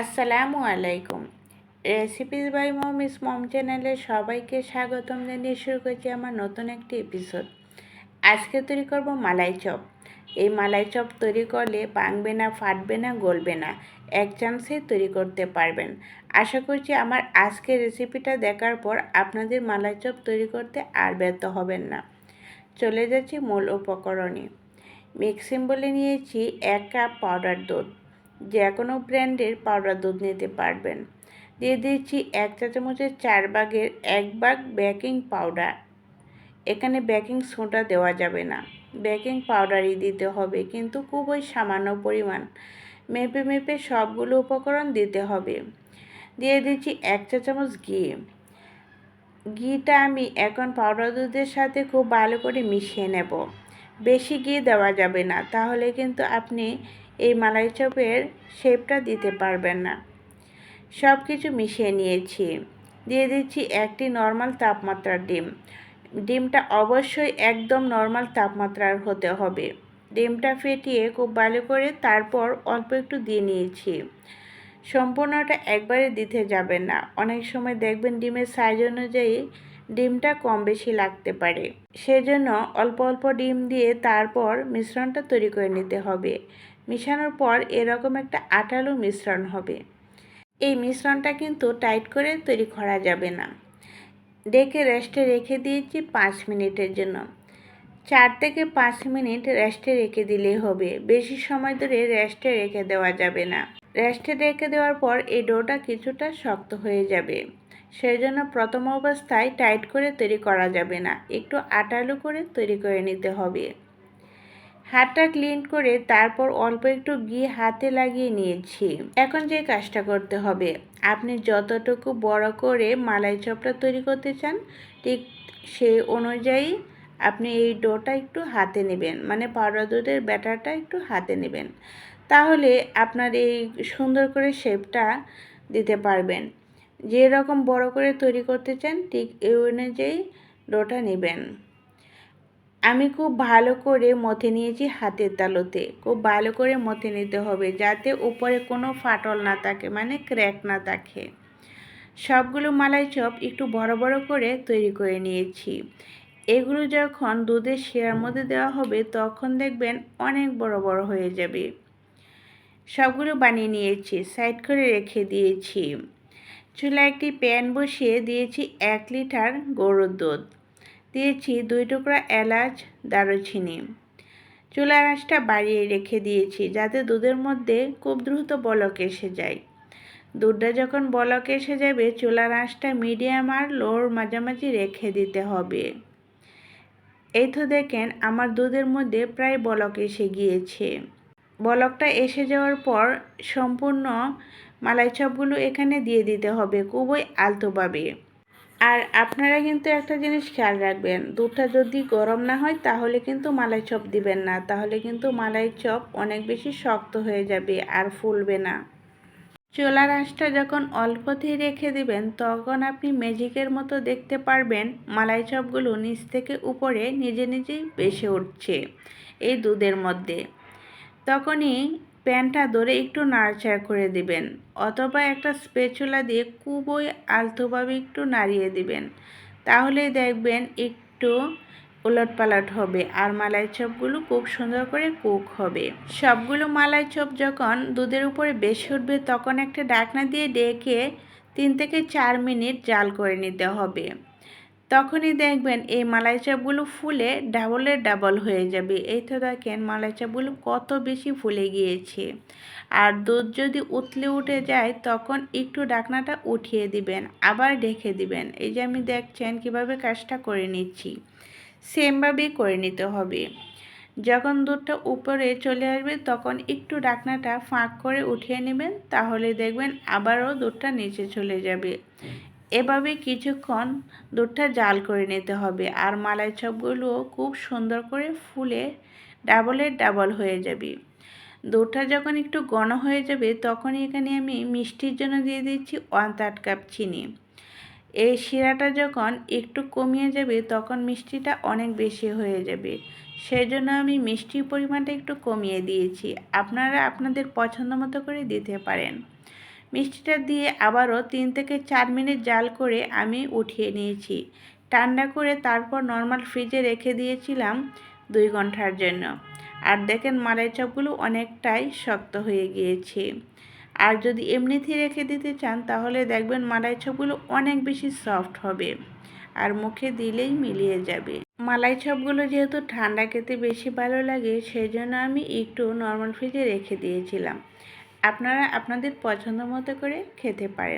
আসসালামু আলাইকুম। Recipes by মম চ্যানেলে সবাইকে স্বাগতম জানিয়ে শুরু করছি আমার নতুন একটি এপিসোড। আজকে তৈরি করব মালাই চপ। এই মালাই চপ তৈরি করলে ভাঙবে না, ফাটবে না, গলবে না, এক চান্সে তৈরি করতে পারবেন। আশা করছি আমার আজকের রেসিপিটা দেখার পর আপনাদের মালাই চপ তৈরি করতে আর ব্যর্থ হবেন না। চলে যাচ্ছি মূল উপকরণে। মিক্সিং বলে নিয়েছি 1 কাপ পাউডার দুধ, যে কোনো ব্র্যান্ডের পাউডার দুধ নিতে পারবেন। দিয়ে দিচ্ছি 1 চা চামচের 4 ভাগের 1 ভাগ বেকিং পাউডার। এখানে বেকিং সোডা দেওয়া যাবে না, বেকিং পাউডারই দিতে হবে, কিন্তু খুবই সামান্য পরিমাণ। মেপে মেপে সবগুলো উপকরণ দিতে হবে। দিয়ে দিচ্ছি 1 চা চামচ ঘি। ঘিটা আমি এখন পাউডার দুধের সাথে খুব ভালো করে মিশিয়ে নেব। বেশি ঘি দেওয়া যাবে না, তাহলে কিন্তু আপনি এই মালাই চপের শেপটা দিতে পারবেন না। সব কিছু মিশিয়ে নিয়েছি। দিয়ে দিচ্ছি একটি নর্মাল তাপমাত্রার ডিম। ডিমটা অবশ্যই একদম নর্মাল তাপমাত্রার হতে হবে। ডিমটা ফেটিয়ে খুব ভালো করে তারপর অল্প একটু দিয়ে নিয়েছি। সম্পূর্ণটা একবারে দিতে যাবেন না, অনেক সময় দেখবেন ডিমের সাইজ অনুযায়ী ডিমটা কম বেশি লাগতে পারে। সেজন্য অল্প অল্প ডিম দিয়ে তারপর মিশ্রণটা তৈরি করে নিতে হবে। মিশানোর পর এরকম একটা আঠালো মিশ্রণ হবে। এই মিশ্রণটা কিন্তু টাইট করে তৈরি করা যাবে না। ডেকে রেস্টে রেখে দিয়েছি 5 মিনিটের জন্য। 4 থেকে 5 মিনিট রেস্টে রেখে দিলেই হবে, বেশি সময় ধরে রেস্টে রেখে দেওয়া যাবে না। রেস্টে রেখে দেওয়ার পর এই ডোটা কিছুটা শক্ত হয়ে যাবে, সেই জন্য প্রথম অবস্থায় টাইট করে তৈরি করা যাবে না, একটু আটালো করে তৈরি করে নিতে হবে। হাতটা ক্লিন করে তারপর অল্প একটু ঘি হাতে লাগিয়ে নিয়েছি। এখন যে কাজটা করতে হবে, আপনি যতটুকু বড় করে মালাই চপটা তৈরি করতে চান ঠিক সেই অনুযায়ী আপনি এই ডোটা একটু হাতে নেবেন, মানে পাউডার দুধের ব্যাটারটা একটু হাতে নেবেন, তাহলে আপনার এই সুন্দর করে শেপটা দিতে পারবেন। যেরকম বড় করে তৈরি করতে চান ঠিক এই অনুযায়ী ডোটা নেবেন। আমি খুব ভালো করে মথে নিয়েছি হাতের তালুতে, খুব ভালো করে মথে নিতে হবে যাতে উপরে কোনো ফাটল না থাকে, মানে ক্র্যাক না থাকে। সবগুলো মালাই চপ একটু বড় বড় করে তৈরি করে নিয়েছি। এগুলো যখন দুধের শিরার মধ্যে দেওয়া হবে তখন দেখবেন অনেক বড় বড় হয়ে যাবে। সবগুলো বানিয়ে নিয়েছি, সাইড করে রেখে দিয়েছি। চুলায় একটি প্যান বসিয়ে দিয়েছি 1 লিটার গরুর দুধ। দিয়েছি 2 টুকরা এলাচ, দারুচিনি। চুলার আঁচটা বাড়িয়ে রেখে দিয়েছি যাতে দুধের মধ্যে খুব দ্রুত বলক এসে যায়। দুধটা যখন বলক এসে যাবে চুলার আঁচটা মিডিয়াম আর লোর মাঝামাঝি রেখে দিতে হবে। এই তো দেখেন আমার দুধের মধ্যে প্রায় বলক এসে গিয়েছে। বলকটা এসে যাওয়ার পর সম্পূর্ণ মালাই চপগুলো এখানে দিয়ে দিতে হবে খুবই আলতোভাবে। আর আপনারা কিন্তু একটা জিনিস খেয়াল রাখবেন, দুধটা যদি গরম না হয় তাহলে কিন্তু মালাই চপ দিবেন না, তাহলে কিন্তু মালাই চপ অনেক বেশি শক্ত হয়ে যাবে আর ফুলবে না। চুলার আঁচটা যখন অল্পতেই রেখে দিবেন তখন আপনি ম্যাজিকের মতো দেখতে পারবেন মালাই চপগুলো নিচ থেকে উপরে নিজে নিজেই ভেসে উঠছে এই দুধের মধ্যে। তখনই প্যানটা ধরে একটু নাড়াচাড়া করে দিবেন, অথবা একটা স্প্যাচুলা দিয়ে খুবই আলতোভাবে একটু নাড়িয়ে দিবেন, তাহলে দেখবেন একটু উলটপালট হবে আর মালাই চপগুলো খুব সুন্দর করে কুক হবে। সবগুলো মালাই চপ যখন দুধের উপরে বেশি উঠবে তখন একটা ঢাকনা দিয়ে ডেকে 3 থেকে 4 মিনিট জাল করে নিতে হবে। তখনই দেখবেন এই মালাই চাপগুলো ফুলে ডাবলের ডাবল হয়ে যাবে। এই তো দেখেন মালাই চাপগুলো কত বেশি ফুলে গিয়েছে। আর দুধ যদি উতলে উঠে যায় তখন একটু ঢাকনাটা উঠিয়ে দিবেন, আবার ঢেকে দিবেন। এই যে আমি দেখছেন কিভাবে কাজটা করে নিচ্ছি, সেমভাবেই করে নিতে হবে। যখন দুধটা উপরে চলে আসবে তখন একটু ঢাকনাটা ফাঁক করে উঠিয়ে নেবেন, তাহলে দেখবেন আবারও দুধটা নিচে চলে যাবে। এভাবে কিছুক্ষণ দুধটা জাল করে নিতে হবে আর মালাই চপগুলো খুব সুন্দর করে ফুলে ডাবলের ডাবল হয়ে যাবে। দুধটা যখন একটু ঘন হয়ে যাবে তখনই এখানে আমি মিষ্টির জন্য দিয়ে দিচ্ছি 1/3 কাপ চিনি। এই শিরাটা যখন একটু কমিয়ে যাবে তখন মিষ্টিটা অনেক বেশি হয়ে যাবে, সেই জন্য আমি মিষ্টির পরিমাণটা একটু কমিয়ে দিয়েছি। আপনারা আপনাদের পছন্দ মতো করে দিতে পারেন। মিষ্টিটা দিয়ে আবারও 3 থেকে 4 মিনিট জাল করে আমি উঠিয়ে নিয়েছি। ঠান্ডা করে তারপর নর্মাল ফ্রিজে রেখে দিয়েছিলাম 2 ঘন্টার জন্য। আর দেখেন মালাই চপগুলো অনেকটাই শক্ত হয়ে গিয়েছে। আর যদি এমনিতেই রেখে দিতে চান তাহলে দেখবেন মালাই চপগুলো অনেক বেশি সফট হবে আর মুখে দিলেই মিলিয়ে যাবে। মালাই চপগুলো যেহেতু ঠান্ডা খেতে বেশি ভালো লাগে সেই জন্য আমি একটু নর্মাল ফ্রিজে রেখে দিয়েছিলাম। আপনারা আপনাদের পছন্দ মতো করে খেতে পারেন।